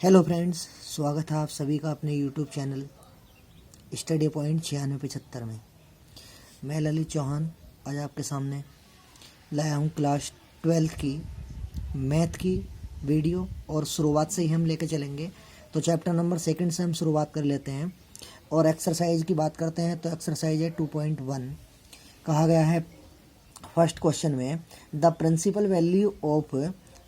Hello friends, स्वागत है आप सभी का अपने यूट्यूब चैनल स्टडी पॉइंट 9675 में। मैं ललित चौहान आज आपके सामने लाया हूँ क्लास 12 की मैथ की वीडियो और शुरुआत से ही हम लेके चलेंगे। तो चैप्टर नंबर 2 से हम शुरुआत कर लेते हैं और एक्सरसाइज की बात करते हैं। तो एक्सरसाइज है 2.1। कहा गया है फर्स्ट क्वेश्चन में the principal value of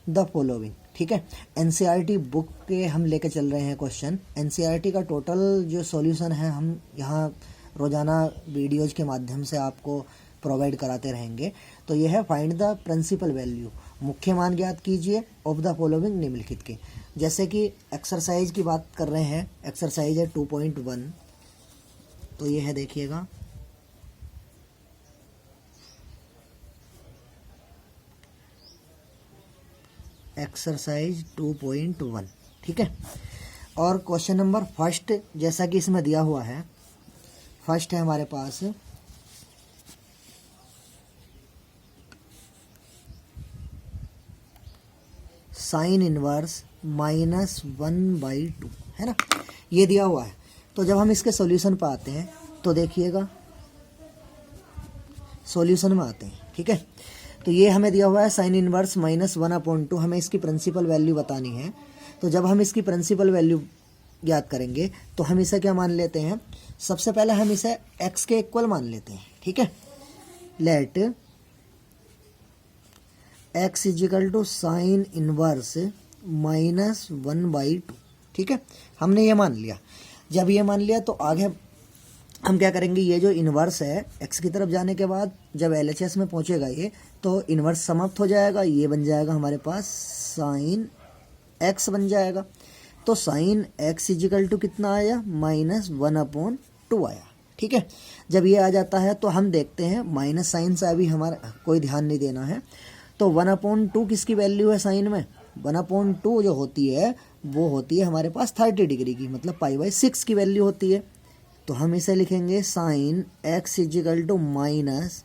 the following. ठीक है, एनसीईआरटी बुक के हम लेके चल रहे हैं क्वेश्चन। एनसीईआरटी का टोटल जो सॉल्यूशन है हम यहाँ रोजाना वीडियोज के माध्यम से आपको प्रोवाइड कराते रहेंगे। तो यह है फाइंड द प्रिंसिपल वैल्यू, मुख्य मान ज्ञात कीजिए ऑफ द फॉलोइंग निम्नलिखित के। जैसे कि एक्सरसाइज की बात कर रहे हैं, एक्सरसाइज है 2.1। तो ये है, देखिएगा एक्सरसाइज 2.1। ठीक है, और क्वेश्चन नंबर फर्स्ट जैसा कि इसमें दिया हुआ है, फर्स्ट है हमारे पास साइन इनवर्स -1/2 है ना, ये दिया हुआ है। तो जब हम इसके सॉल्यूशन पर आते हैं तो देखिएगा सॉल्यूशन में आते हैं। ठीक है, तो ये हमें दिया हुआ है साइन इनवर्स -1/2। हमें इसकी प्रिंसिपल वैल्यू बतानी है। तो जब हम इसकी प्रिंसिपल वैल्यू ज्ञात करेंगे तो हम इसे क्या मान लेते हैं, सबसे पहले हम इसे x के इक्वल मान लेते हैं। ठीक है, लेट x = साइन इनवर्स -1/2। ठीक है, हमने ये मान लिया। जब ये मान लिया तो आगे हम क्या करेंगे, ये जो इन्वर्स है x की तरफ जाने के बाद जब LHS में पहुंचेगा ये, तो इन्वर्स समाप्त हो जाएगा। ये बन जाएगा हमारे पास साइन x बन जाएगा। तो साइन x = कितना आया, -1/2 आया। ठीक है, जब ये आ जाता है तो हम देखते हैं माइनस साइन से अभी हमारा कोई ध्यान नहीं देना है। तो 1/2 किसकी वैल्यू है साइन में, 1/2 जो होती है वो होती है हमारे पास 30 डिग्री की, मतलब π/6 की वैल्यू होती है। तो हम इसे लिखेंगे साइन x = माइनस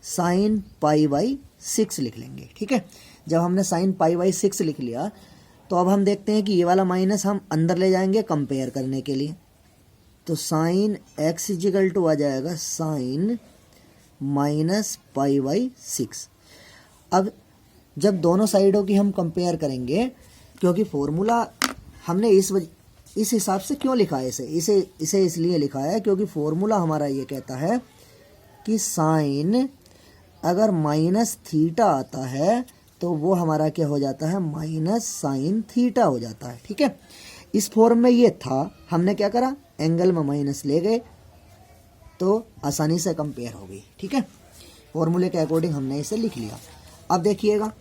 साइन π/6 लिख लेंगे। ठीक है, जब हमने साइन π/6 लिख लिया तो अब हम देखते हैं कि ये वाला माइनस हम अंदर ले जाएंगे कंपेयर करने के लिए। तो साइन x = आ जाएगा साइन -π/6। अब जब दोनों साइडों की हम कंपेयर करेंगे, क्योंकि फॉर्मूला हमने इस हिसाब से क्यों लिखा है, इसे इसलिए लिखा है क्योंकि फॉर्मूला हमारा ये कहता है कि साइन अगर -θ आता है तो वो हमारा क्या हो जाता है, -sin θ हो जाता है। ठीक है, इस फॉर्म में ये था, हमने क्या करा, एंगल में माइनस ले गए तो आसानी से कंपेयर हो गई। ठीक है, फॉर्मूले के अकॉर्डिंग हमने इसे लिख लिया। अब देखिएगा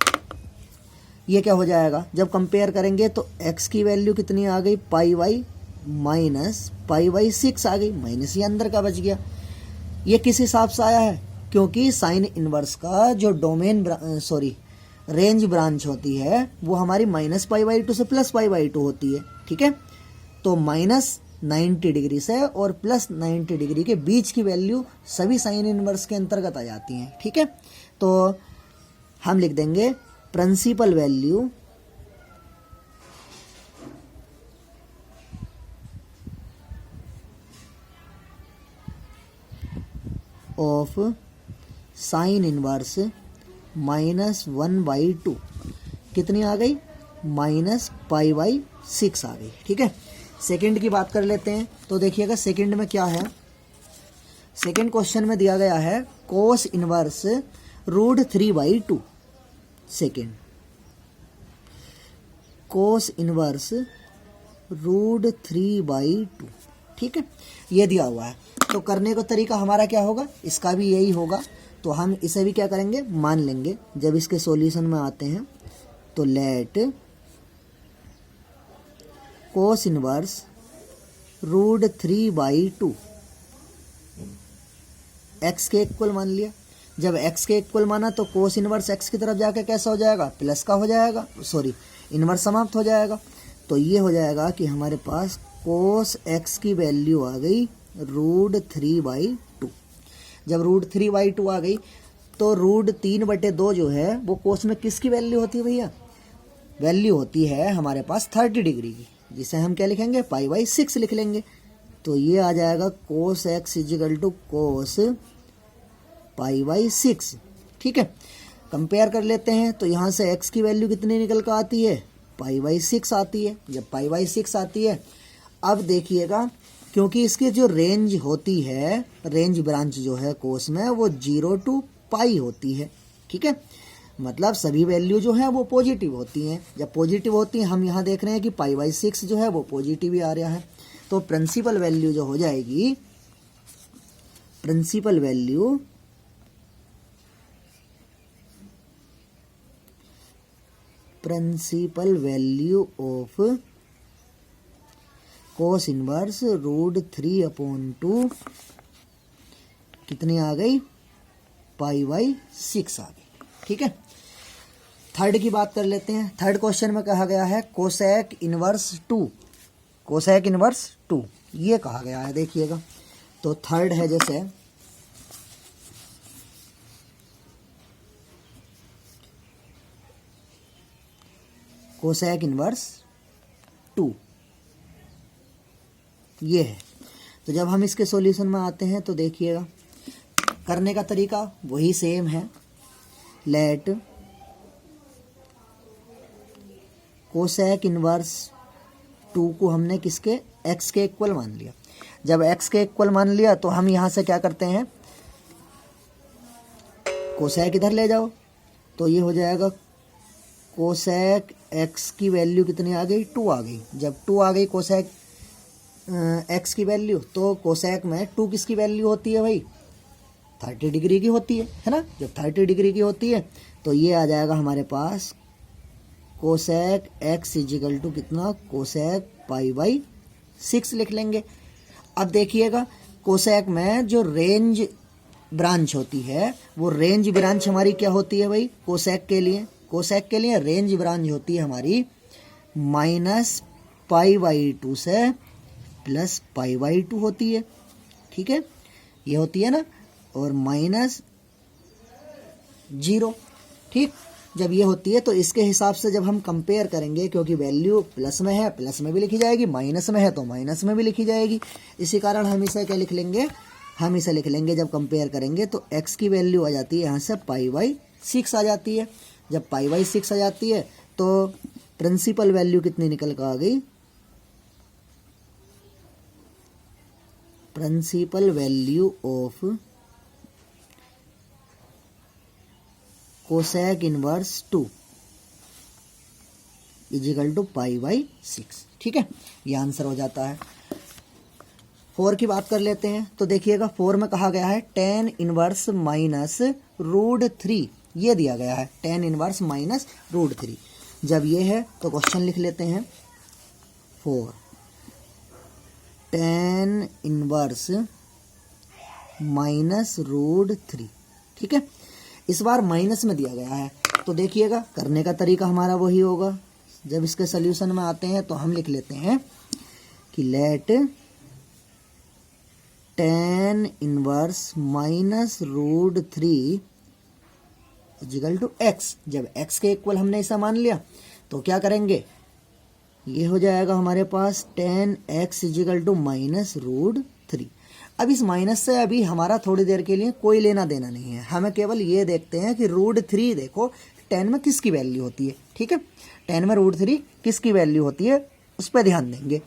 ये क्या हो जाएगा, जब कंपेयर करेंगे तो x की वैल्यू कितनी आ गई, π/6 आ गई, माइनस ये अंदर का बच गया। ये किस हिसाब से आया है, क्योंकि साइन इनवर्स का जो रेंज ब्रांच होती है वो हमारी -π/2 से +π/2 होती है। ठीक है, तो -90 डिग्री से और +90 डिग्री के बीच की वैल्यू सभी साइन इनवर्स के अंतर्गत आ जाती हैं। ठीक है, तो हम लिख देंगे principal value of sine inverse -1/2 कितनी आ गई, -π/6 आ गई। ठीक है, सेकंड की बात कर लेते हैं। तो देखिएगा सेकंड में क्या है, सेकंड क्वेश्चन में दिया गया है कोस इनवर्स √3/2। सेकंड कोस इनवर्स √3/2। ठीक है, ये दिया हुआ है। तो करने का तरीका हमारा क्या होगा, इसका भी यही होगा। तो हम इसे भी क्या करेंगे, मान लेंगे। जब इसके सॉल्यूशन में आते हैं तो लेट कोस इनवर्स √3/2 x के इक्वल मान लिया। जब x के इक्वल माना तो कोस इनवर्स x की तरफ जाके कैसा हो जाएगा, प्लस का हो जाएगा, इनवर्स समाप्त हो जाएगा। तो ये हो जाएगा कि हमारे पास कोस x की वैल्यू आ गई √3/2। जब √3/2 आ गई तो √3/2 जो है वो कोस में किसकी वैल्यू होती है भैया, वैल्यू होती है हमारे पास 30 डिग्री की, जिसे हम क्या लिखेंगे पाई बाई 6 लिख लेंगे। तो ये आ जाएगा cos X equal to cos pi by 6। ठीक है, कंपेयर कर लेते हैं। तो यहाँ से x की वैल्यू कितनी निकल कर आती है, पाई बाई 6 आती है। जब पाई बाई 6 आती है, अब देखिएगा क्योंकि इसकी जो रेंज होती है, रेंज ब्रांच जो है कोस में, वो 0 टू पाई होती है। ठीक है, मतलब सभी वैल्यू जो है वो पॉजिटिव होती हैं। जब पॉजिटिव होती हैं, हम यहाँ देख रहे हैं कि पाई बाई 6 जो है वो पॉजिटिव ही आ रहा है। तो प्रिंसिपल वैल्यू जो हो जाएगी, principal value of cos inverse √3/2 कितनी आ गई, पाई बाई 6 आ गई। ठीक है, थर्ड की बात कर लेते हैं। थर्ड क्वेश्चन में कहा गया है कोसेक इनवर्स 2, कोसेक इनवर्स 2 ये कहा गया है, देखिएगा। तो थर्ड है जैसे कोसेक इनवर्स 2 ये है। तो जब हम इसके सॉल्यूशन में आते हैं तो देखिएगा करने का तरीका वही सेम है। लेट कोसेक इनवर्स 2 को हमने किसके, x के इक्वल मान लिया। जब x के इक्वल मान लिया तो हम यहाँ से क्या करते हैं, कोसेक इधर ले जाओ, तो ये हो जाएगा कोसेक x की वैल्यू कितनी आ गई, 2 आ गई। जब 2 आ गई कोसेक x की वैल्यू, तो कोसेक में 2 किसकी वैल्यू होती है भाई, 30 डिग्री की होती है ना। जब 30 डिग्री की होती है तो ये आ जाएगा हमारे पास कोसेक x इजिकल टू कितना, कोसेक पाई बाई 6 लिख लेंगे। अब देखिएगा कोसेक में जो रेंज ब्रांच होती है, वो रेंज ब्रांच हमारी क्या होती है भाई, कोसेक के लिए, कोसेक के लिए रेंज ब्रांच होती है हमारी माइनस पाई बाई 2 से प्लस पाई बाई 2 होती है। ठीक है, ये होती है ना, और माइनस 0। ठीक, जब ये होती है तो इसके हिसाब से जब हम कंपेयर करेंगे, क्योंकि वैल्यू प्लस में है, प्लस में भी लिखी जाएगी, माइनस में है तो माइनस में भी लिखी जाएगी। इसी कारण हम इसे क्या लिख लेंगे, हम इसे लिख लेंगे, जब कंपेयर करेंगे तो x की वैल्यू आ जाती है यहाँ से पाई बाई 6 आ जाती है। जब पाई बाई 6 आ जाती है तो प्रिंसिपल वैल्यू कितनी निकल कर आ गई, principal value of cosec inverse 2 equal to pi by 6। ठीक है, ये आंसर हो जाता है। 4 की बात कर लेते हैं। तो देखिएगा 4 में कहा गया है tan इनवर्स माइनस √3, ये दिया गया है tan इनवर्स माइनस √3। जब ये है तो क्वेश्चन लिख लेते हैं 4 tan इनवर्स माइनस √3। ठीक है, इस बार माइनस में दिया गया है। तो देखिएगा करने का तरीका हमारा वही होगा। जब इसके सोल्यूशन में आते हैं तो हम लिख लेते हैं कि let tan inverse minus √3 equal to x। जब x के इक्वल हमने ऐसा मान लिया तो क्या करेंगे, ये हो जाएगा हमारे पास tan x is equal to minus √3। अब इस माइनस से अभी हमारा थोड़ी देर के लिए कोई लेना देना नहीं है, हमें केवल ये देखते हैं कि √3 देखो tan में किसकी वैल्यू होती है। ठीक है, tan में √3 किसकी वैल्यू होती है उस पर ध्यान देंगे।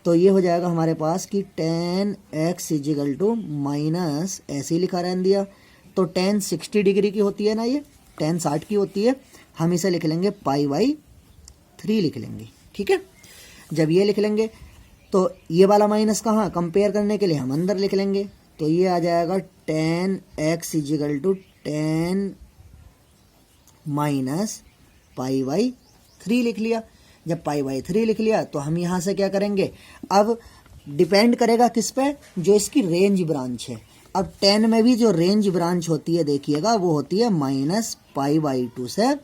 तो ये हो जाएगा हमारे पास कि tan x is equal to minus, ऐसे ही लिखा रहने दिया, तो tan 60 डिग्री की होती है ना, ये tan 60 की होती है, हम इसे लिख लेंगे पाई बाई 3 लिख लेंगे। ठीक है, जब ये लिख लेंगे तो ये वाला माइनस कहाँ, कंपेयर करने के लिए हम अंदर लिख लेंगे। तो ये आ जाएगा tan x is equal to tan minus pi by 3 लिख लिया। जब पाई बाई 3 लिख लिया तो हम यहाँ से क्या करेंगे, अब डिपेंड करेगा किस पे, जो इसकी रेंज ब्रांच है। अब tan में भी जो रेंज ब्रांच होती है देखिएगा, वो होती है माइनस पाई बाई 2 से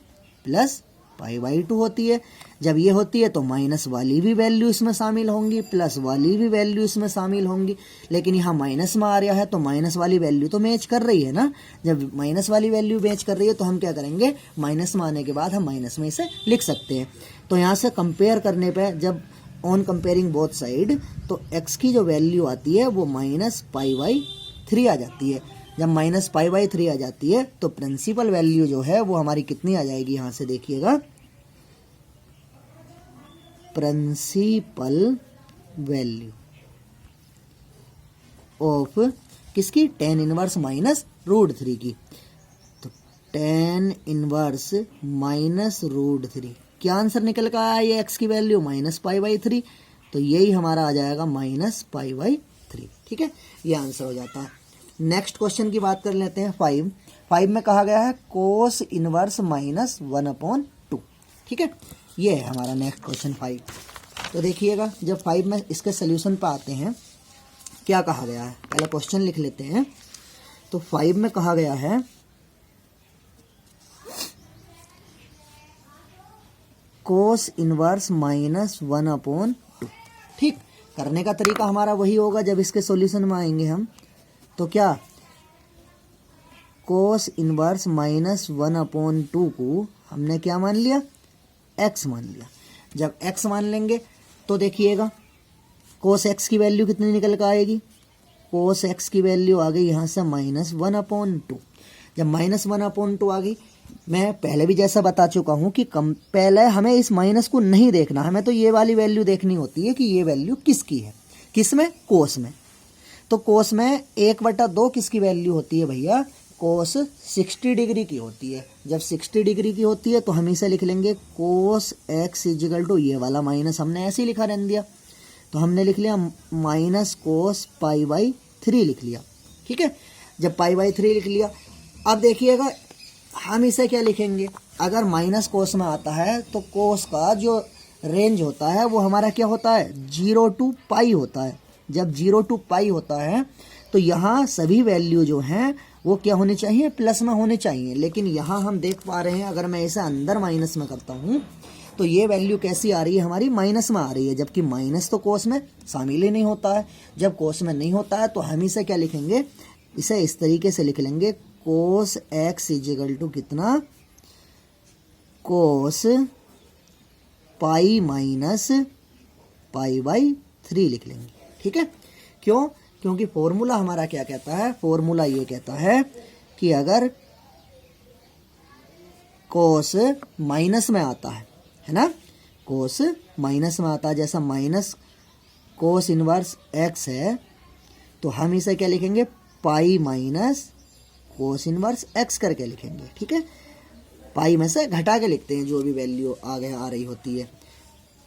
प्लस पाई बाई 2 होती है। जब ये होती है तो माइनस वाली भी वैल्यू इसमें शामिल होंगी, प्लस वाली भी वैल्यू इसमें शामिल होंगी। लेकिन यहाँ माइनस में आ रहा है तो माइनस वाली वैल्यू तो मैच कर रही है ना। जब माइनस वाली वैल्यू मैच कर रही है तो हम क्या करेंगे, माइनस में आने के बाद हम माइनस में इसे लिख सकते हैं। तो यहाँ से कंपेयर करने पे जब ऑन कंपेयरिंग बोथ साइड तो x की जो वैल्यू आती है वो -π/3 आ जाती है। जब -π/3 आ जाती है तो प्रिंसिपल वैल्यू जो है वो हमारी कितनी आ जाएगी, यहाँ से देखिएगा, प्रिंसिपल वैल्यू ऑफ किसकी, tan इनवर्स -√3 की। तो tan इनवर्स -√3, क्या आंसर निकल कर आया, ये x की वैल्यू -π/3, तो यही हमारा आ जाएगा -π/3। ठीक है, ये आंसर हो जाता है। नेक्स्ट क्वेश्चन की बात कर लेते हैं। 5 में कहा गया है कोस इनवर्स -1/2। ठीक है, ये है हमारा नेक्स्ट क्वेश्चन 5। तो देखिएगा, जब 5 में इसके सोल्यूशन पर आते हैं क्या कहा गया है, पहले क्वेश्चन लिख लेते हैं। तो 5 में कहा गया है कोस इनवर्स -1/2। ठीक, करने का तरीका हमारा वही होगा जब इसके सॉल्यूशन में आएंगे हम। तो क्या, कोस इनवर्स -1/2 को हमने क्या मान लिया, x मान लिया। जब x मान लेंगे तो देखिएगा कोस x की वैल्यू कितनी निकल कर आएगी, कोस x की वैल्यू आ गई यहाँ से -1/2। जब -1/2 आ गई, मैं पहले भी जैसा बता चुका हूँ कि पहले हमें इस माइनस को नहीं देखना, हमें तो ये वाली वैल्यू देखनी होती है कि ये वैल्यू किसकी है, किसमें, कोस में। तो कोस में 1/2 किसकी वैल्यू होती है भैया, कोस 60 डिग्री की होती है। जब 60 डिग्री की होती है तो हम इसे लिख लेंगे कोस x = ये वाला माइनस हमने ऐसे ही लिखा रहने दिया, तो हमने लिख लिया -cos π/3 लिख लिया। ठीक है, जब π/3 लिख लिया, अब देखिएगा हम इसे क्या लिखेंगे, अगर माइनस कोस में आता है तो कोस का जो रेंज होता है वो हमारा क्या होता है, 0 to π होता है। जब 0 to π होता है तो यहाँ सभी वैल्यू जो हैं वो क्या होने चाहिए, प्लस में होने चाहिए। लेकिन यहाँ हम देख पा रहे हैं अगर मैं इसे अंदर माइनस में करता हूँ तो ये वैल्यू कैसी आ रही है, हमारी माइनस में आ रही है, जबकि माइनस तो कोस में शामिल ही नहीं होता है। जब कोस में नहीं होता है तो हम इसे क्या लिखेंगे, इसे इस तरीके से लिख लेंगे, कोस x = कितना, कोस π-π/3 लिख लेंगे। ठीक है, क्यों, क्योंकि फॉर्मूला हमारा क्या कहता है, फॉर्मूला ये कहता है कि अगर कोस माइनस में आता है ना, कोस माइनस में आता है, जैसा माइनस कोस इनवर्स x है तो हम इसे क्या लिखेंगे, pi minus cos inverse x करके लिखेंगे। ठीक है, पाई में से घटा के लिखते हैं जो भी वैल्यू आगे आ रही होती है।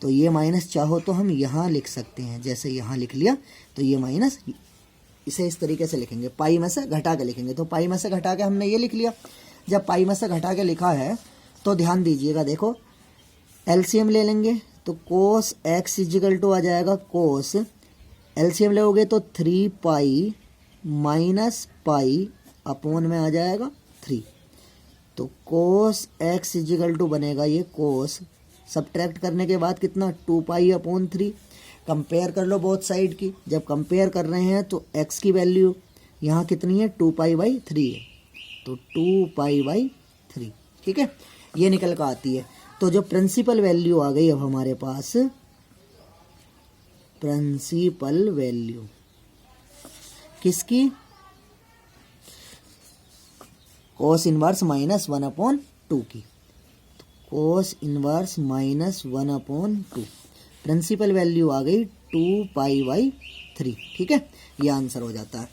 तो ये माइनस चाहो तो हम यहाँ लिख सकते हैं, जैसे यहाँ लिख लिया तो ये माइनस, इसे इस तरीके से लिखेंगे, पाई में से घटा के लिखेंगे। तो पाई में से घटा के हमने ये लिख लिया। जब पाई में से घटा के लिखा है तो ध्यान दीजिएगा, देखो एलसीएम ले लेंगे तो कोस x = आ जाएगा, कोस एलसीएम लोगे तो 3 पाई माइनस पाई अपॉन में आ जाएगा 3। तो कोस x = बनेगा ये कोस, सब्ट्रैक्ट करने के बाद कितना, 2 पाई/3। कंपेयर कर लो बोथ साइड की, जब कंपेयर कर रहे हैं तो x की वैल्यू यहाँ कितनी है, 2 पाई/3 है, तो 2 पाई/3। ठीक है, ये निकल कर आती है। तो जो प्रिंसिपल वैल्यू आ गई अब हमारे पास, प्रिंसिपल वैल्यू किसकी, कोस इनवर्स -1/2 की। कोस इनवर्स -1/2 प्रिंसिपल वैल्यू आ गई 2 पाई/3। ठीक है, ये आंसर हो जाता है।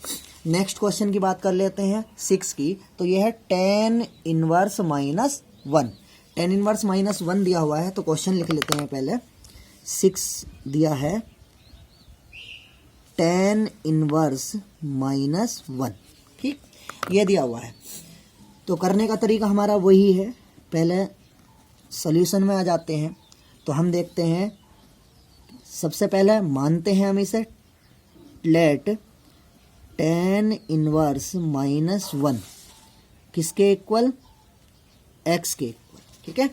नेक्स्ट क्वेश्चन की बात कर लेते हैं 6 की। तो ये है tan इनवर्स -1। tan इनवर्स -1 दिया हुआ है, तो क्वेश्चन लिख लेते हैं पहले। 6 दिया है tan इनवर्स -1। ठीक, ये दिया हुआ है। तो करने का तरीका हमारा वही है, पहले सॉल्यूशन में आ जाते हैं। तो हम देखते हैं, सबसे पहले मानते हैं हम इसे, लेट tan इनवर्स -1 किसके इक्वल, x के इक्वल। ठीक है,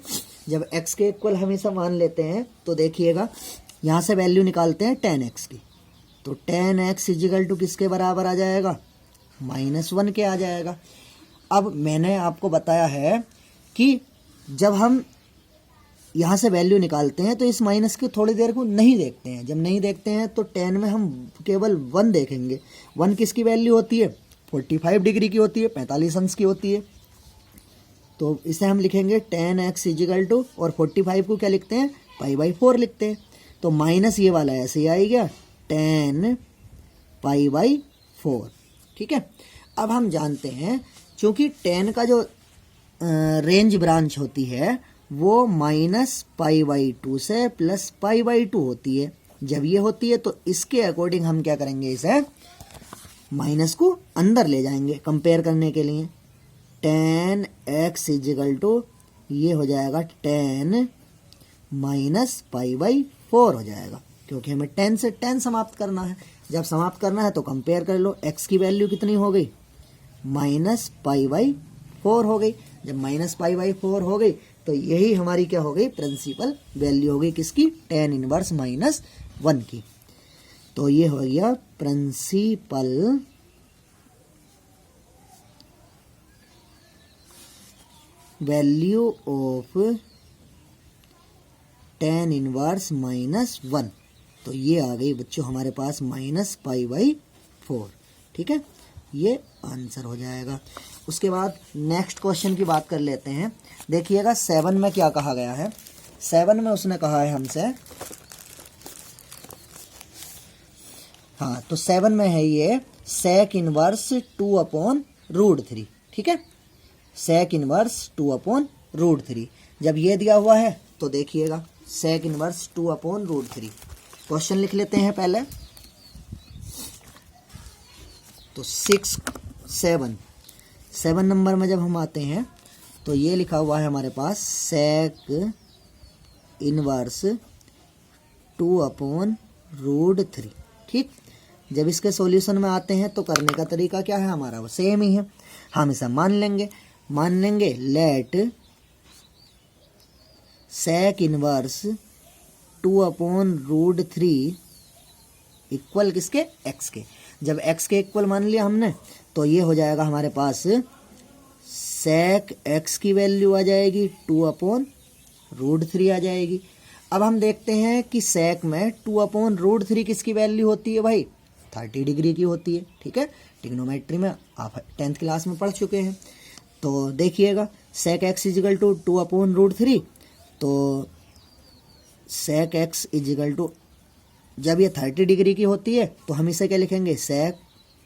जब x के इक्वल हम इसे मान लेते हैं तो देखिएगा यहाँ से वैल्यू निकालते हैं tan x की। तो tan x = किसके बराबर आ जाएगा, -1 के आ जाएगा। अब मैंने आपको बताया है कि जब हम यहाँ से वैल्यू निकालते हैं तो इस माइनस की थोड़ी देर को नहीं देखते हैं। जब नहीं देखते हैं तो tan में हम केवल 1 देखेंगे। 1 किसकी वैल्यू होती है? 45 डिग्री की होती है, 45 अंश की होती है। तो इसे हम लिखेंगे tan x इजिकल टू, और 45 को क्या लिखते हैं? π/4 लिखते हैं। तो माइनस ये वाला ऐसे ही आएगा tan π/4। ठीक है। अब हम जानते हैं क्योंकि tan का जो रेंज ब्रांच होती है वो -π/2 से +π/2 होती है। जब ये होती है तो इसके अकॉर्डिंग हम क्या करेंगे, इसे माइनस को अंदर ले जाएंगे कंपेयर करने के लिए। tan x इजिकल टू ये हो जाएगा tan -π/4 हो जाएगा, क्योंकि हमें tan से tan समाप्त करना है। जब समाप्त करना है तो कंपेयर कर लो, x की वैल्यू कितनी हो गई? -π/4 हो गई। जब -π/4 हो गई तो यही हमारी क्या हो गई? प्रिंसिपल वैल्यू हो गई किसकी? tan इनवर्स -1 की। तो ये हो गया principal value of tan inverse -1। तो ये आ गई बच्चों हमारे पास -π/4। ठीक है, ये आंसर हो जाएगा। उसके बाद नेक्स्ट क्वेश्चन की बात कर लेते हैं। देखिएगा 7 में क्या कहा गया है। 7 में उसने कहा है हमसे, हाँ तो 7 में है ये sec इनवर्स 2/√3। ठीक है, sec इनवर्स 2/√3। जब ये दिया हुआ है तो देखिएगा sec इनवर्स 2/√3। क्वेश्चन लिख लेते हैं पहले। तो 7 नंबर में जब हम आते हैं तो ये लिखा हुआ है हमारे पास sec इनवर्स 2/√3। ठीक, जब इसके सॉल्यूशन में आते हैं तो करने का तरीका क्या है हमारा? वो सेम ही है। हम इसे मान लेंगे लेट sec इनवर्स 2/√3 इक्वल किसके? x के। जब x के इक्वल मान लिया हमने तो ये हो जाएगा हमारे पास sec x की वैल्यू आ जाएगी 2/√3 आ जाएगी। अब हम देखते हैं कि sec में 2/√3 किसकी वैल्यू होती है भाई? 30 डिग्री की होती है। ठीक है, ट्रिग्नोमेट्री में आप 10th क्लास में पढ़ चुके हैं। तो देखिएगा sec x इजिकल टू 2/√3। तो sec x इजिकल टू, जब ये 30 डिग्री की होती है तो हम इसे क्या लिखेंगे? sec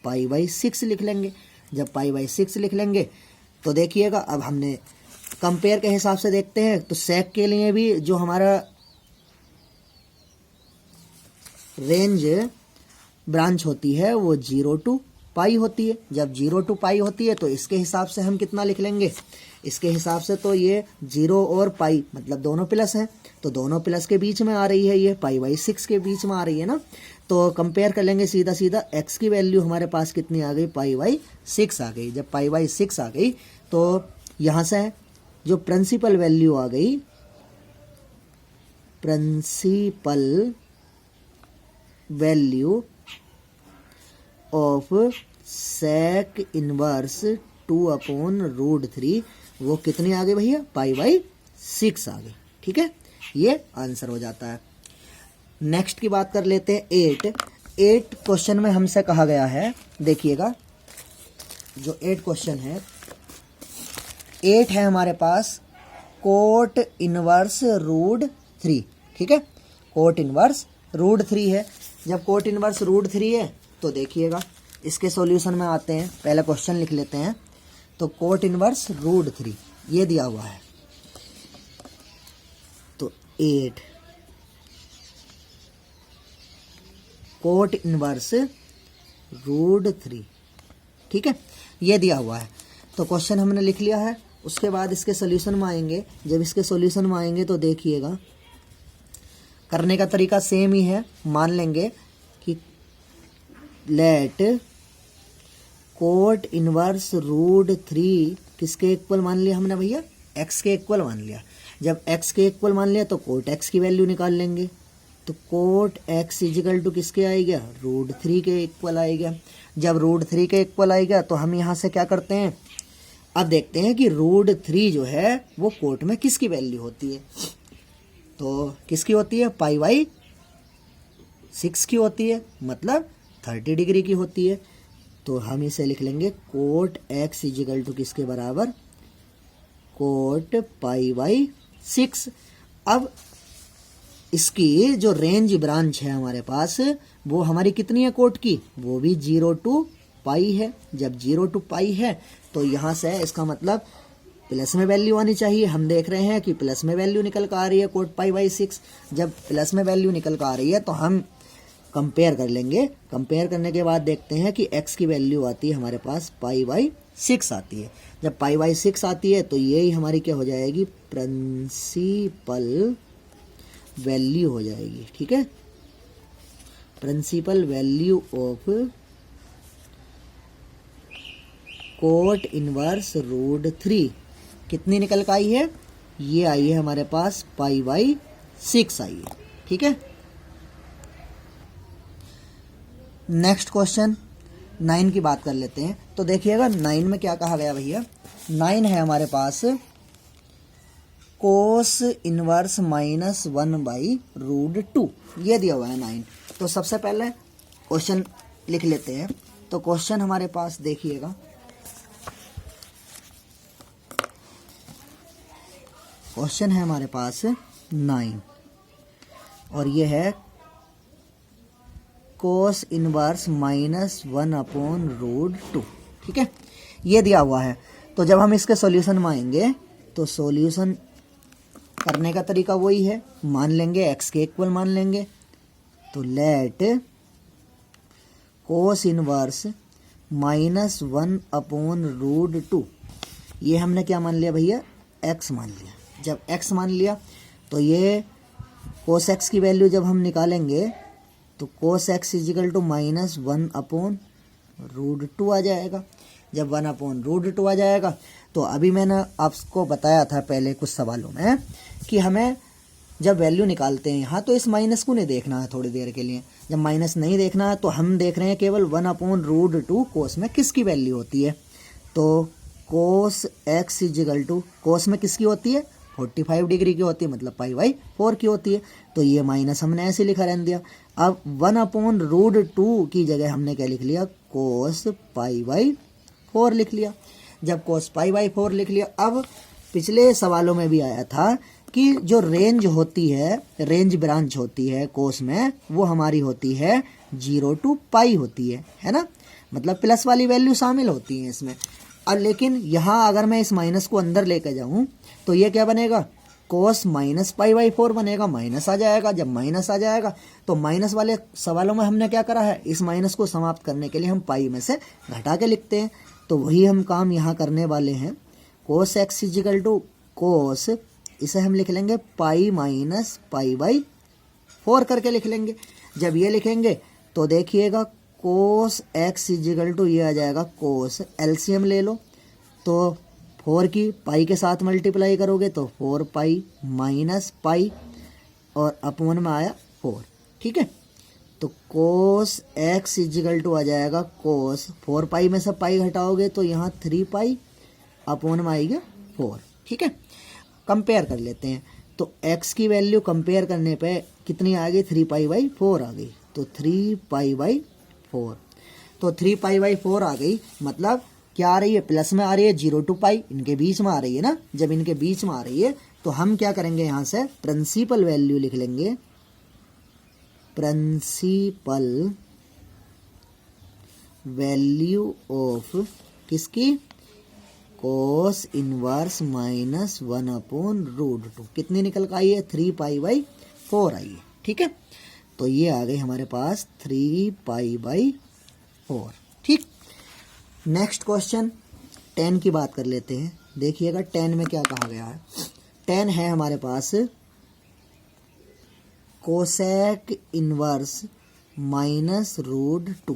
π/6 लिख लेंगे। जब π/6 लिख लेंगे तो देखिएगा अब हमने कंपेयर के हिसाब से देखते हैं तो sec के लिए भी जो हमारा रेंज ब्रांच होती है वो 0 to π होती है। जब 0 to π होती है तो इसके हिसाब से हम कितना लिख लेंगे? इसके हिसाब से तो ये 0 और π मतलब दोनों प्लस हैं, तो दोनों प्लस के बीच में आ रही है, ये π/6 के बीच में आ रही है ना। तो कंपेयर कर लेंगे सीधा सीधा, x की वैल्यू हमारे पास कितनी आ गई? π/6 आ गई। जब π/6 आ गई तो यहाँ से जो प्रिंसिपल वैल्यू आ गई, principal value of sec inverse 2/√3 वो कितनी आ गई भैया? π/6 आ गई। ठीक है, ये आंसर हो जाता है। नेक्स्ट की बात कर लेते हैं 8 क्वेश्चन में हमसे कहा गया है। देखिएगा जो 8 क्वेश्चन है, 8 है हमारे पास कोट इनवर्स √3। ठीक है, कोट इनवर्स √3 है। जब कोट इनवर्स √3 है तो देखिएगा इसके सॉल्यूशन में आते हैं। पहले क्वेश्चन लिख लेते हैं। तो कोट इनवर्स √3 ये दिया हुआ है। तो 8 कोट इनवर्स √3, ठीक है, ये दिया हुआ है। तो क्वेश्चन हमने लिख लिया है। उसके बाद इसके सॉल्यूशन में आएंगे। जब इसके सॉल्यूशन में आएंगे तो देखिएगा करने का तरीका सेम ही है। मान लेंगे कि लेट कोट इनवर्स √3 किसके इक्वल मान लिया हमने भैया? x के इक्वल मान लिया। जब x के इक्वल मान लिया तो कोट x की वैल्यू निकाल लेंगे। तो कोट x इजिकल टू किसके आएगा? √3 के इक्वल आएगा। जब √3 के इक्वल आएगा तो हम यहाँ से क्या करते हैं? अब देखते हैं कि √3 जो है वो कोट में किसकी वैल्यू होती है। तो किसकी होती है, पाई बाई 6 की होती है, मतलब 30 डिग्री की होती है। तो हम इसे लिख लेंगे कोट x इजिकल टू किसके बराबर, कोट पाई बाई 6। अब इसकी जो रेंज ब्रांच है हमारे पास वो हमारी कितनी है कोट की, वो भी 0 टू पाई है। जब 0 टू पाई है तो यहाँ से इसका मतलब प्लस में वैल्यू आनी चाहिए। हम देख रहे हैं कि प्लस में वैल्यू निकल कर आ रही है कोट पाई बाई 6। जब प्लस में वैल्यू निकल कर आ रही है तो हम कंपेयर कर लेंगे। कंपेयर करने के बाद देखते हैं कि x की वैल्यू आती है हमारे पास पाई बाई 6 आती है। जब पाई बाई 6 आती है तो यही हमारी क्या हो जाएगी, प्रिंसिपल वैल्यू हो जाएगी। ठीक है, principal value of cot inverse root 3 कितनी निकल कर आई है, ये आई है हमारे पास पाई बाई 6 आई है। ठीक है, नेक्स्ट क्वेश्चन 9 की बात कर लेते हैं। तो देखिएगा 9 में क्या कहा गया भैया, 9 है हमारे पास cos inverse minus 1 by root 2, ये दिया हुआ है 9। तो सबसे पहले क्वेश्चन लिख लेते हैं। तो क्वेश्चन हमारे पास देखिएगा, क्वेश्चन है हमारे पास 9 और ये है cos inverse minus 1 upon root 2। ठीक है, ये दिया हुआ है। तो जब हम इसके सॉल्यूशन में आएंगे तो सॉल्यूशन करने का तरीका वही है, मान लेंगे x के इक्वल मान लेंगे। तो let cos inverse minus 1 upon root 2, ये हमने क्या मान लिया भैया, x मान लिया। जब x मान लिया तो ये कोस x की वैल्यू जब हम निकालेंगे तो cos x is equal to minus 1 upon root 2 आ जाएगा। जब 1 अपॉन रूट 2 आ जाएगा तो अभी मैंने आपको बताया था पहले कुछ सवालों में कि हमें जब वैल्यू निकालते हैं यहाँ तो इस माइनस को नहीं देखना है थोड़ी देर के लिए। जब माइनस नहीं देखना है तो हम देख रहे हैं केवल 1 अपॉन रूट 2 कोस में किसकी वैल्यू होती है। तो कोस x इजिकल टू कोस में किसकी होती है, 45 डिग्री की होती है, मतलब पाई बाई 4 की होती है। तो ये माइनस हमने ऐसे लिखा रहने दिया। अब 1 अपॉन रूट 2 की जगह हमने क्या लिख लिया, कोस पाई बाई 4 लिख लिया। जब कोस पाई बाई 4 लिख लिया, अब पिछले सवालों में भी आया था कि जो रेंज होती है, रेंज ब्रांच होती है कोस में, वो हमारी होती है 0 टू पाई होती है ना, मतलब प्लस वाली वैल्यू शामिल होती है इसमें। अब लेकिन यहाँ अगर मैं इस माइनस को अंदर लेकर जाऊँ तो ये क्या बनेगा, कोस माइनस पाई बाई 4 बनेगा, माइनस आ जाएगा। जब माइनस आ जाएगा तो माइनस वाले सवालों में हमने क्या करा है, इस माइनस को समाप्त करने के लिए हम पाई में से घटा के लिखते हैं। तो वही हम काम यहाँ करने वाले हैं। कोस एक्स इजिकल टू कोस, इसे हम लिख लेंगे पाई माइनस पाई बाई 4 करके लिख लेंगे। जब ये लिखेंगे तो देखिएगा कोस एक्स इजिकल टू ये आ जाएगा कोस, एलसीएम ले लो तो 4 की पाई के साथ मल्टीप्लाई करोगे तो 4 पाई माइनस पाई और अपॉन में आया 4। ठीक है, तो कोस एक्स इजिकल टू आ जाएगा कोस, 4 पाई में से पाई घटाओगे तो यहाँ 3 पाई अपॉन में आएगा 4। ठीक है, कंपेयर कर लेते हैं। तो x की वैल्यू कंपेयर करने पे कितनी आ गई, 3 पाई बाई 4 आ गई। तो 3 पाई बाई 4, तो 3 पाई बाई 4 आ गई, मतलब क्या आ रही है, प्लस में आ रही है 0 टू पाई, इनके बीच में आ रही है ना। जब इनके बीच में आ रही है तो हम क्या करेंगे, यहाँ से प्रिंसिपल वैल्यू लिख लेंगे। प्रिंसिपल वैल्यू ऑफ किसकी, cos inverse minus 1 upon root 2 कितनी निकल कर आई है, 3 पाई बाई 4 आई है। ठीक है, तो ये आ गई हमारे पास 3 पाई बाई 4। ठीक, नेक्स्ट क्वेश्चन 10 की बात कर लेते हैं। देखिएगा 10 में क्या कहा गया है। 10 है हमारे पास कोसेक इनवर्स माइनस रूट 2।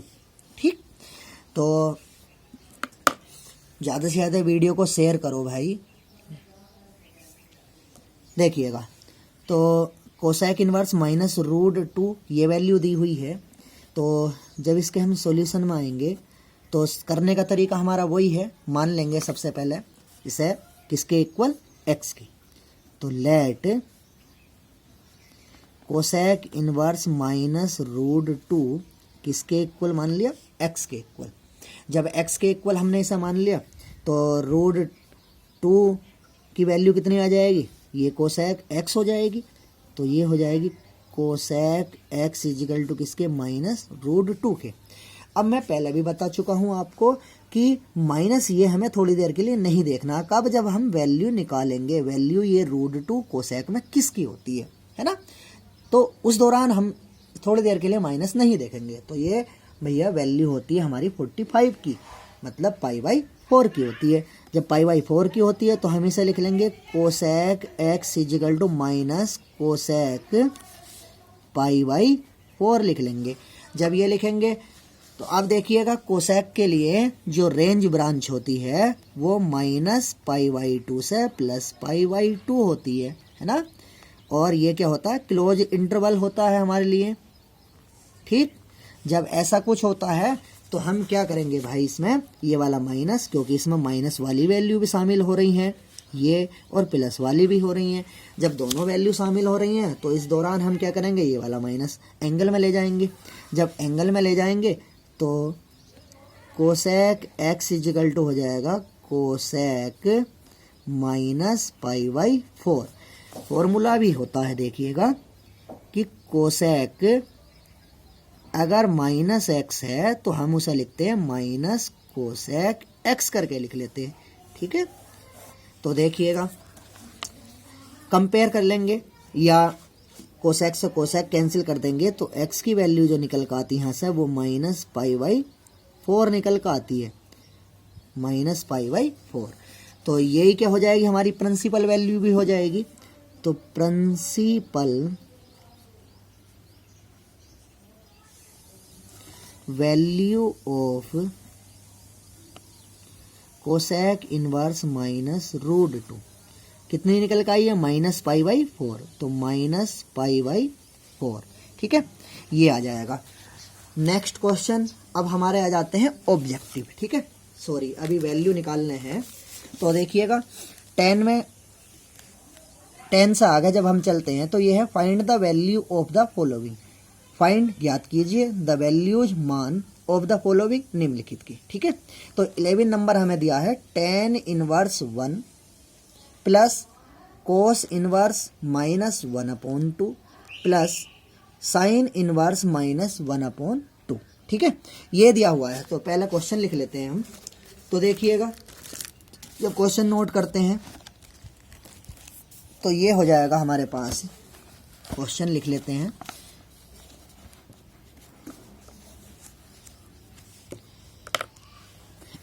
ठीक, तो ज़्यादा से ज़्यादा वीडियो को शेयर करो भाई। देखिएगा तो कोसेक इनवर्स माइनस रूट 2 ये वैल्यू दी हुई है। तो जब इसके हम सॉल्यूशन में आएंगे तो करने का तरीका हमारा वही है, मान लेंगे सबसे पहले इसे किसके इक्वल, x की। तो let cosec inverse minus root 2 किसके इक्वल मान लिया, x के इक्वल। जब x के इक्वल हमने इसे मान लिया तो रूट 2 की वैल्यू कितनी आ जाएगी, ये कोसेक x हो जाएगी, तो ये हो जाएगी कोसेक x इजिकल टू किसके, माइनस रूट 2 के। अब मैं पहले भी बता चुका हूँ आपको कि माइनस ये हमें थोड़ी देर के लिए नहीं देखना, कब, जब हम वैल्यू निकालेंगे, वैल्यू ये रूट 2 कोसेक में किसकी होती है ना, तो उस दौरान हम थोड़ी देर के लिए माइनस नहीं देखेंगे। तो ये भैया वैल्यू होती है हमारी 45 की, मतलब π/4 की होती है। जब π/4 की होती है तो हम इसे लिख लेंगे cosec x is equal to minus cosec π/4 लिख लेंगे। जब ये लिखेंगे तो अब देखिएगा कोसेक के लिए जो रेंज ब्रांच होती है वो माइनस π/2 से प्लस π/2 होती है ना, और ये क्या होता है, क्लोज इंटरवल होता है हमारे लिए। ठीक, जब ऐसा कुछ होता है तो हम क्या करेंगे भाई, इसमें ये वाला माइनस, क्योंकि इसमें माइनस वाली वैल्यू भी शामिल हो रही हैं ये, और प्लस वाली भी हो रही हैं। जब दोनों वैल्यू शामिल हो रही हैं तो इस दौरान हम क्या करेंगे, ये वाला माइनस एंगल में ले जाएंगे। जब एंगल में ले जाएंगे तो कोसेक x इजिकल टू हो जाएगा कोसेक माइनस π/4। फॉर्मूला भी होता है देखिएगा कि कोसेक अगर माइनस x है तो हम उसे लिखते हैं माइनस कोसेक x करके लिख लेते हैं। ठीक है, तो देखिएगा कंपेयर कर लेंगे, या कोसेक से कोसेक कैंसिल कर देंगे तो x की वैल्यू जो निकल कर आती है यहाँ से वो माइनस π/4 निकल कर आती है, माइनस π/4। तो यही क्या हो जाएगी, हमारी प्रिंसिपल वैल्यू भी हो जाएगी। तो principal value of cosec inverse minus root 2 कितनी निकल कर आई है, माइनस π/4, तो माइनस π/4। ठीक है, ये आ जाएगा। नेक्स्ट क्वेश्चन अब हमारे आ जाते हैं ऑब्जेक्टिव। ठीक है, सॉरी अभी वैल्यू निकालने हैं। तो देखिएगा 10 से आगे जब हम चलते हैं तो ये है find the value of the following. Find ज्ञात कीजिए द वैल्यूज मान ऑफ द फॉलोइंग निम्नलिखित की। ठीक है, तो 11 नंबर हमें दिया है tan inverse 1 plus cos inverse minus 1/2 plus sine inverse minus 1/2। ठीक है, ये दिया हुआ है। तो पहले क्वेश्चन लिख लेते हैं हम। तो देखिएगा जब क्वेश्चन नोट करते हैं तो ये हो जाएगा हमारे पास, क्वेश्चन लिख लेते हैं।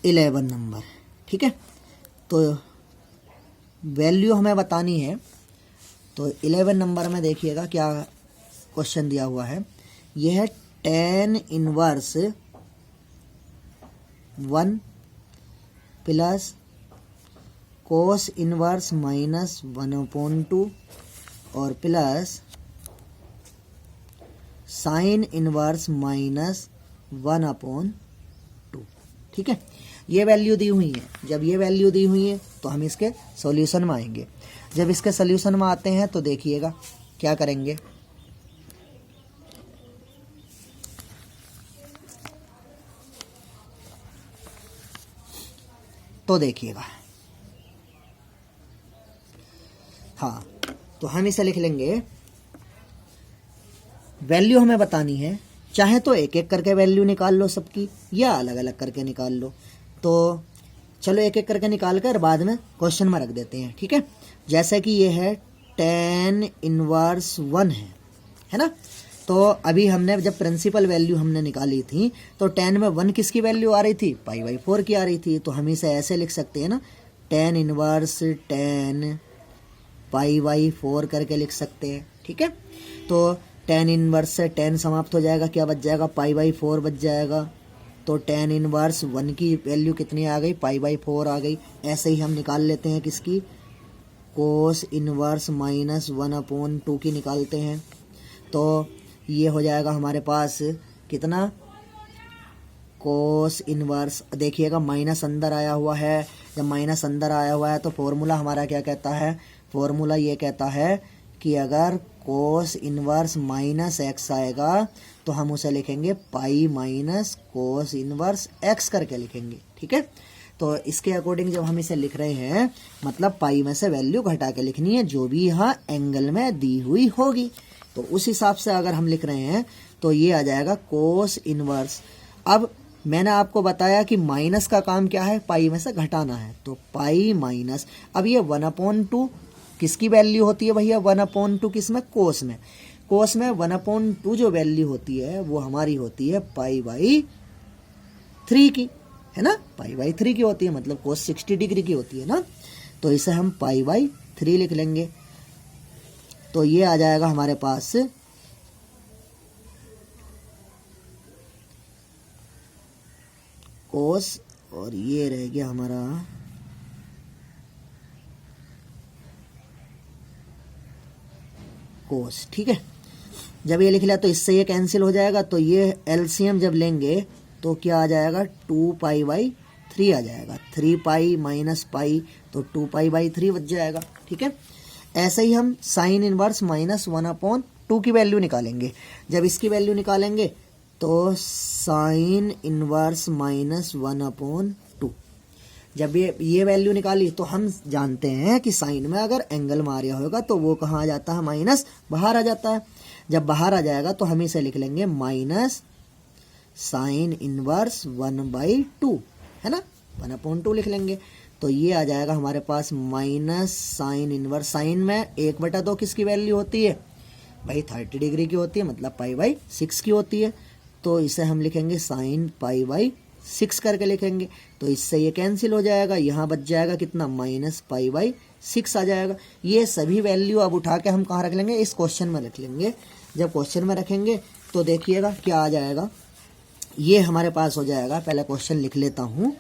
Eleven number. ठीक है, तो वैल्यू हमें बतानी है। तो 11 नंबर में देखिएगा क्या क्वेश्चन दिया हुआ है, यह है tan inverse 1 plus cos inverse minus 1/2 और प्लस साइन इनवर्स माइनस 1/2। ठीक है, ये वैल्यू दी हुई है। जब ये वैल्यू दी हुई है तो हम इसके सॉल्यूशन में आएंगे। जब इसके सॉल्यूशन में आते हैं तो देखिएगा क्या करेंगे, तो देखिएगा, हाँ, तो हम इसे लिख लेंगे। वैल्यू हमें बतानी है, चाहे तो एक एक करके वैल्यू निकाल लो सबकी, या अलग अलग करके निकाल लो। तो चलो एक एक करके निकाल कर बाद में क्वेश्चन में रख देते हैं। ठीक है, जैसे कि ये है tan इनवर्स 1 है ना। तो अभी हमने जब प्रिंसिपल वैल्यू हमने निकाली थी तो tan में 1 किसकी वैल्यू आ रही थी, π/4 की आ रही थी। तो हम इसे ऐसे लिख सकते हैं ना, tan इनवर्स tan π/4 करके लिख सकते हैं। ठीक है, तो tan इनवर्स से tan समाप्त हो जाएगा, क्या बच जाएगा, π/4 बच जाएगा। तो tan इनवर्स 1 की वैल्यू कितनी आ गई, π/4 आ गई। ऐसे ही हम निकाल लेते हैं किसकी, कोस इनवर्स माइनस 1/2 की निकालते हैं। तो ये हो जाएगा हमारे पास कितना, कोस इनवर्स, देखिएगा माइनस अंदर आया हुआ है। जब माइनस अंदर आया हुआ है तो फॉर्मूला हमारा क्या कहता है, फॉर्मूला ये कहता है कि अगर कोस इनवर्स माइनस एक्स आएगा तो हम उसे लिखेंगे pi minus cos inverse x करके लिखेंगे, ठीक है। तो इसके अकॉर्डिंग जब हम इसे लिख रहे हैं मतलब पाई में से वैल्यू घटा के लिखनी है जो भी यहाँ एंगल में दी हुई होगी। तो उस हिसाब से अगर हम लिख रहे हैं तो ये आ जाएगा कोस इनवर्स। अब मैंने आपको बताया कि माइनस का काम क्या है, पाई में से घटाना है, तो पाई माइनस, अब ये 1/2 किसकी वैल्यू होती है भैया, 1/2 किस में, कोस में। कोस में 1/2 जो वैल्यू होती है वो हमारी होती है π/3 की, है ना, π/3 की होती है, मतलब कोस 60 डिग्री की होती है ना। तो इसे हम π/3 लिख लेंगे। तो ये आ जाएगा हमारे पास कोस, और ये रह गया हमारा कोस, ठीक है। जब ये लिख लिया तो इससे ये कैंसिल हो जाएगा, तो ये एलसीएम जब लेंगे तो क्या आ जाएगा, 2π/3 आ जाएगा, 3π माइनस पाई तो 2π/3 बच जाएगा, ठीक है। ऐसे ही हम साइन इनवर्स माइनस 1/2 की वैल्यू निकालेंगे। जब इसकी वैल्यू निकालेंगे तो साइन इनवर्स माइनस 1/2, जब ये वैल्यू निकाली तो हम जानते हैं कि साइन में अगर एंगल मारा होगा तो वो कहाँ आ जाता है, माइनस बाहर आ जाता है। जब बाहर आ जाएगा तो हम इसे लिख लेंगे माइनस साइन इनवर्स 1/2, है ना, 1/2 लिख लेंगे। तो ये आ जाएगा हमारे पास माइनस साइन इनवर्स, साइन में 1/2 किसकी वैल्यू होती है भाई, 30 डिग्री की होती है, मतलब π/6 की होती है। तो इसे हम लिखेंगे साइन π/6 करके लिखेंगे। तो इससे ये कैंसिल हो जाएगा, यहाँ बच जाएगा कितना, माइनस π/6 आ जाएगा। ये सभी वैल्यू अब उठा के हम कहाँ रख लेंगे, इस क्वेश्चन में रख लेंगे। जब क्वेश्चन में रखेंगे तो देखिएगा क्या आ जाएगा, ये हमारे पास हो जाएगा, पहले क्वेश्चन लिख लेता हूँ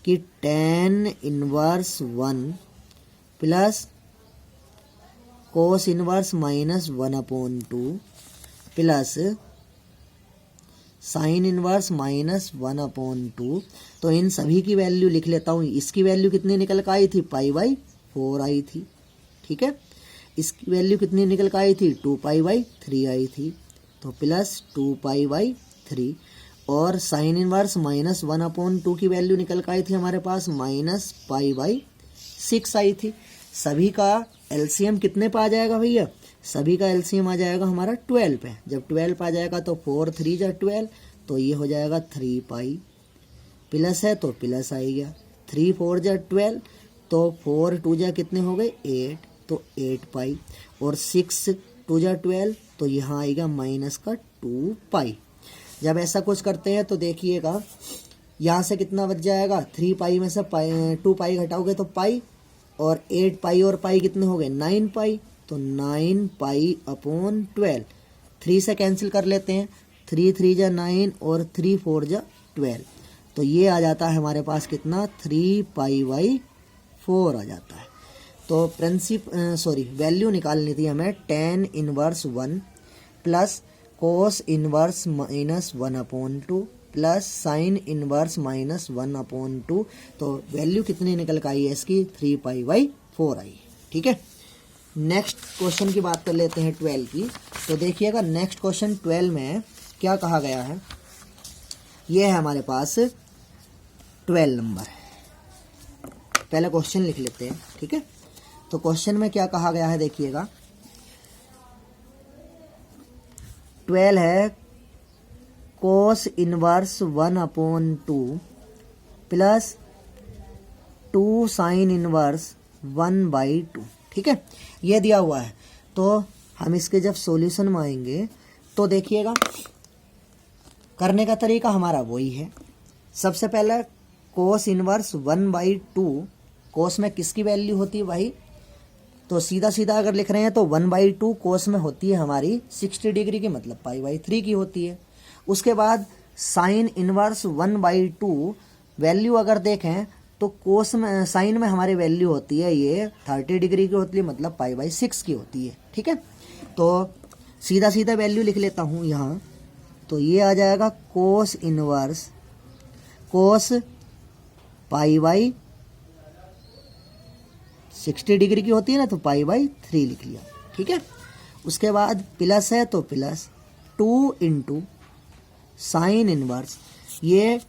कि tan inverse 1 plus cos inverse minus 1/2 plus sine inverse minus 1/2। तो इन सभी की वैल्यू लिख लेता हूँ। इसकी वैल्यू कितनी निकल कर आई थी, π/4 आई थी, ठीक है। इसकी वैल्यू कितनी निकल कर आई थी, 2π/3 आई थी, तो प्लस 2π/3। और साइन इनवर्स माइनस 1/2 की वैल्यू निकल कर आई थी हमारे पास, माइनस π/6 आई थी। सभी का एलसीएम कितने पे आ जाएगा भैया, सभी का एलसीएम आ जाएगा हमारा 12 पे। जब 12 पे आ जाएगा तो 4 3 जा 12, तो ये हो जाएगा 3π, प्लस है तो प्लस आ गया, 3 4 जा 12, तो 4 2 जा कितने हो गए 8, तो 8π, और 6 2 जा 12, तो यहाँ आएगा माइनस का 2π। जब ऐसा कुछ करते हैं तो देखिएगा यहाँ से कितना बच जाएगा, 3π में से 2π घटाओगे तो पाई, और 8π और पाई कितने हो गए 9π, तो 9π/12। 3 से कैंसिल कर लेते हैं, 3 3 जा 9 और 3 4 जा 12, तो ये आ जाता है हमारे पास कितना, 3π/4 आ जाता है। तो वैल्यू निकालनी थी हमें tan inverse 1 plus cos inverse minus 1/2 plus sine inverse minus 1/2। तो वैल्यू कितनी निकल कर आई है इसकी, 3π/4 आई, ठीक है। नेक्स्ट क्वेश्चन की बात कर लेते हैं 12 की। तो देखिएगा नेक्स्ट क्वेश्चन 12 में क्या कहा गया है, ये है हमारे पास 12 नंबर। पहले क्वेश्चन लिख लेते हैं, ठीक है। तो क्वेश्चन में क्या कहा गया है देखिएगा, 12 है cos inverse 1/2 plus 2 sign inverse 1/2, ठीक है, ये दिया हुआ है। तो हम इसके जब सॉल्यूशन में आएंगे तो देखिएगा करने का तरीका हमारा वही है। सबसे पहले कोस इनवर्स 1/2, कोस में किसकी वैल्यू होती है भाई, तो सीधा सीधा अगर लिख रहे हैं तो 1/2 कोस में होती है हमारी 60 डिग्री की, मतलब π/3 की होती है। उसके बाद साइन इनवर्स 1/2 वैल्यू अगर देखें तो कोस में, साइन में हमारी वैल्यू होती है ये 30 डिग्री की होती है, मतलब π/6 की होती है, ठीक है। तो सीधा सीधा वैल्यू लिख लेता हूँ यहाँ, तो ये आ जाएगा कोस इनवर्स, कोस π/60 डिग्री की होती है ना, तो π/3 लिख लिया, ठीक है। उसके बाद प्लस है तो प्लस 2 इंटू साइन इनवर्स, ये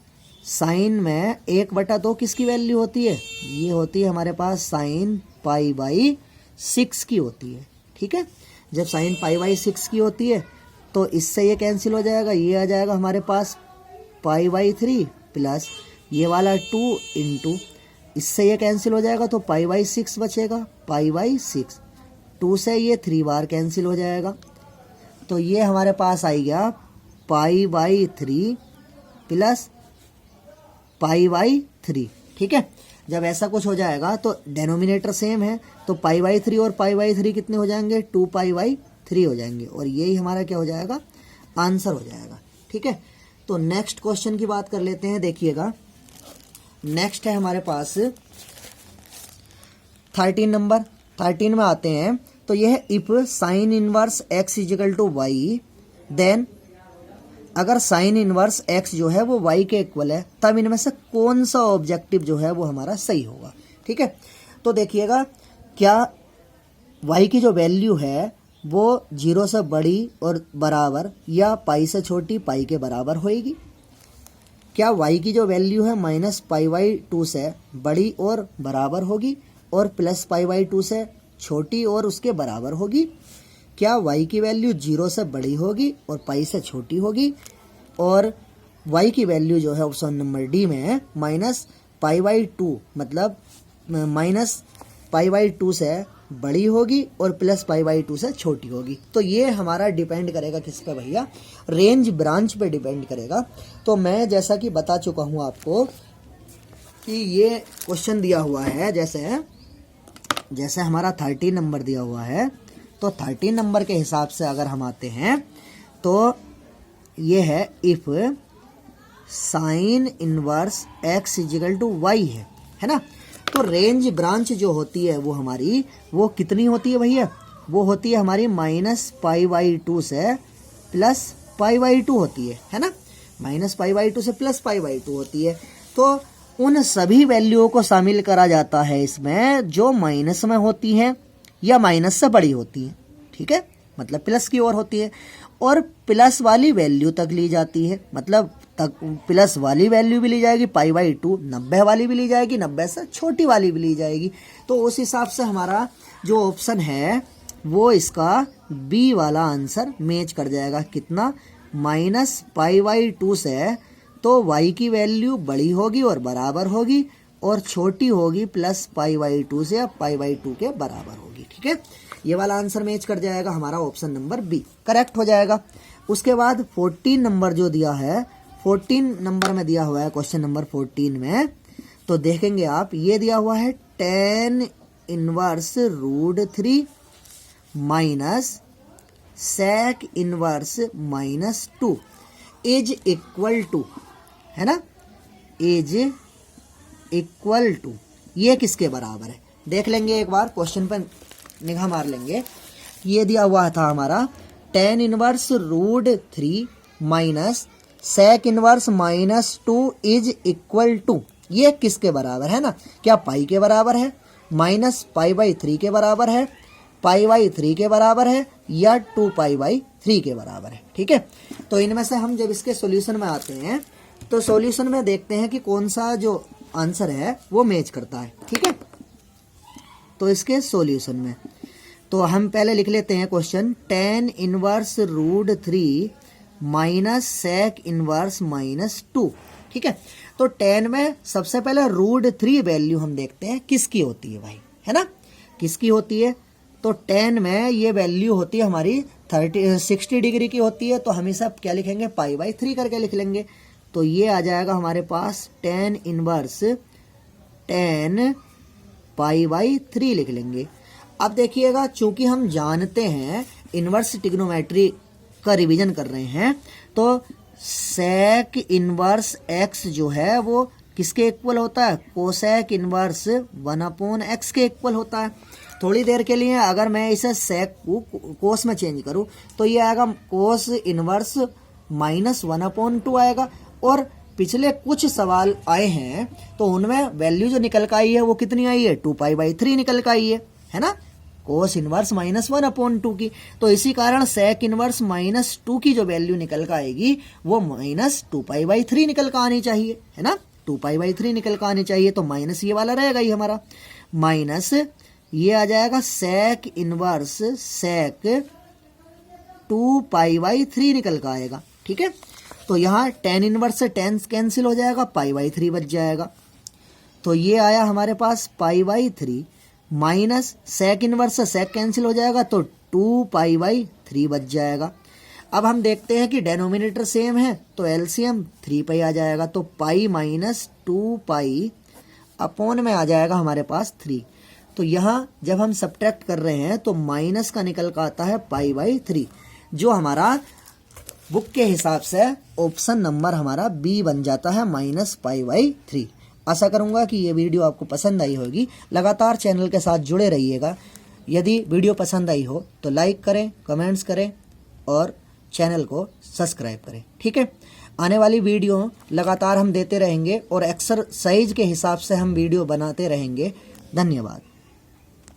साइन में 1/2 किसकी वैल्यू होती है, ये होती है हमारे पास साइन π/6 की होती है। ठीक है, जब साइन π/6 की होती है तो इससे ये कैंसिल हो जाएगा, ये आ जाएगा हमारे पास π/3 प्लस ये वाला 2 इंटू, इससे ये कैंसिल हो जाएगा तो π/6 बचेगा, π/6, 2 से ये 3 बार कैंसिल हो जाएगा, तो ये हमारे पास आई गया π/3 प्लस π/3। ठीक है, जब ऐसा कुछ हो जाएगा तो डेनोमिनेटर सेम है, तो π/3 और π/3 कितने हो जाएंगे, 2π/3 हो जाएंगे, और यही हमारा क्या हो जाएगा, आंसर हो जाएगा। ठीक है, तो नेक्स्ट क्वेश्चन की बात कर लेते हैं। देखिएगा, नेक्स्ट है हमारे पास 13 नंबर। 13 में आते हैं तो यह है if sine inverse x is equal to Y, then अगर साइन इनवर्स x जो है वो y के इक्वल है, तब इनमें से कौन सा ऑब्जेक्टिव जो है वो हमारा सही होगा। ठीक है, तो देखिएगा, क्या y की जो वैल्यू है वो 0 से बड़ी और बराबर या पाई से छोटी पाई के बराबर होएगी, क्या y की जो वैल्यू है -π/2 से बड़ी और बराबर होगी और +π/2 से छोटी और उसके बराबर होगी, क्या y की वैल्यू 0 से बड़ी होगी और पाई से छोटी होगी, और y की वैल्यू जो है ऑप्शन नंबर डी में है -π/2, मतलब -π/2 से बड़ी होगी और +π/2 से छोटी होगी। तो ये हमारा डिपेंड करेगा किस पे भैया, रेंज ब्रांच पे डिपेंड करेगा। तो मैं जैसा कि बता चुका हूँ आपको कि ये क्वेश्चन दिया हुआ है, जैसे हमारा 13 नंबर दिया हुआ है, तो 13 नंबर के हिसाब से अगर हम आते हैं तो ये है if sine inverse x is equal to Y है ना। तो रेंज ब्रांच जो होती है वो हमारी वो कितनी होती है भैया, वो होती है हमारी -π/2 से +π/2 होती है ना, -π/2 से +π/2 होती है। तो उन सभी वैल्यूओं को शामिल करा जाता है इसमें जो माइनस में होती हैं या माइनस से बड़ी होती हैं। ठीक है, मतलब प्लस की ओर होती है, और प्लस वाली वैल्यू तक ली जाती है, मतलब प्लस वाली वैल्यू भी ली जाएगी π/2, 90 वाली भी ली जाएगी, 90 से छोटी वाली भी ली जाएगी। तो उस हिसाब से हमारा जो ऑप्शन है वो इसका बी वाला आंसर मैच कर जाएगा। कितना, -π/2 से तो y की वैल्यू बड़ी होगी और बराबर होगी, और छोटी होगी +π/2 से या π/2 के बराबर होगी। ठीक है, ये वाला आंसर मैच कर जाएगा, हमारा ऑप्शन नंबर बी करेक्ट हो जाएगा। उसके बाद 14 नंबर जो दिया है, 14 नंबर में दिया हुआ है क्वेश्चन नंबर 14 में, तो देखेंगे आप, ये दिया हुआ है tan inverse √3 minus sec inverse -2 is equal to, है ना, इज इक्वल टू, ये किसके बराबर है देख लेंगे एक बार, क्वेश्चन पर निगाह मार लेंगे। ये दिया हुआ था हमारा tan inverse √3 minus sec inverse -2 is equal to, ये किसके बराबर है ना, क्या पाई के बराबर है, -π/3 के बराबर है, π/3 के बराबर है, या 2π/3 के बराबर है। ठीक है, तो इनमें से हम जब इसके सॉल्यूशन में आते हैं तो सॉल्यूशन में देखते हैं कि कौन सा जो आंसर है वो मैच करता है। ठीक है, तो इसके सॉल्यूशन में तो हम पहले लिख लेते हैं question, tan inverse √3 minus sec inverse -2। ठीक है, तो tan में सबसे पहले √3 वैल्यू हम देखते हैं किसकी होती है भाई, है ना, किसकी होती है। तो tan में ये वैल्यू होती है हमारी 60 डिग्री की होती है, तो हम इसे क्या लिखेंगे, π/3 करके लिख लेंगे। तो ये आ जाएगा हमारे पास tan इनवर्स tan π/3 लिख लेंगे। अब देखिएगा, चूंकि हम जानते हैं इनवर्स ट्रिग्नोमेट्री का रिवीजन कर रहे हैं, तो sec इनवर्स x जो है वो किसके इक्वल होता है, कोसेक इनवर्स 1/x के इक्वल होता है। थोड़ी देर के लिए अगर मैं इसे सेक को कोस में चेंज करूं तो ये आएगा कोस इनवर्स -1/2 आएगा। और पिछले कुछ सवाल आए हैं तो उनमें वैल्यू जो निकल कर आई है वो कितनी आई है, 2π/3 निकल कर आई है ना। कोस इनवर्स -1/2 की। तो इसी कारण सेक इनवर्स -2 की जो वैल्यू निकल कर आएगी वो -2π/3 निकल कर आनी चाहिए, है ना, 2π/3 निकल कर आनी चाहिए। तो माइनस ये वाला रहेगा ही हमारा, माइनस ये आ जाएगा सेक इनवर्स सेक 2π/3 निकल कर आएगा, ठीक है। तो यहाँ टेन इनवर्स से टेन कैंसिल हो जाएगा, π/3 बच जाएगा। तो ये आया हमारे पास π/3 माइनस सेक इनवर्स से सेक कैंसिल हो जाएगा तो 2π/3 बच जाएगा। अब हम देखते हैं कि डेनोमिनेटर सेम है तो एलसीएम 3π आ जाएगा। तो पाई माइनस 2π अपॉन में आ जाएगा हमारे पास 3। तो यहाँ जब हम सब्ट्रैक्ट कर रहे हैं तो माइनस का निकल कर आता है π/3, जो हमारा बुक के हिसाब से ऑप्शन नंबर हमारा बी बन जाता है -π/3। आशा करूंगा कि ये वीडियो आपको पसंद आई होगी। लगातार चैनल के साथ जुड़े रहिएगा। यदि वीडियो पसंद आई हो तो लाइक करें, कमेंट्स करें और चैनल को सब्सक्राइब करें, ठीक है। आने वाली वीडियो लगातार हम देते रहेंगे और एक्सरसाइज के हिसाब से हम वीडियो बनाते रहेंगे। धन्यवाद।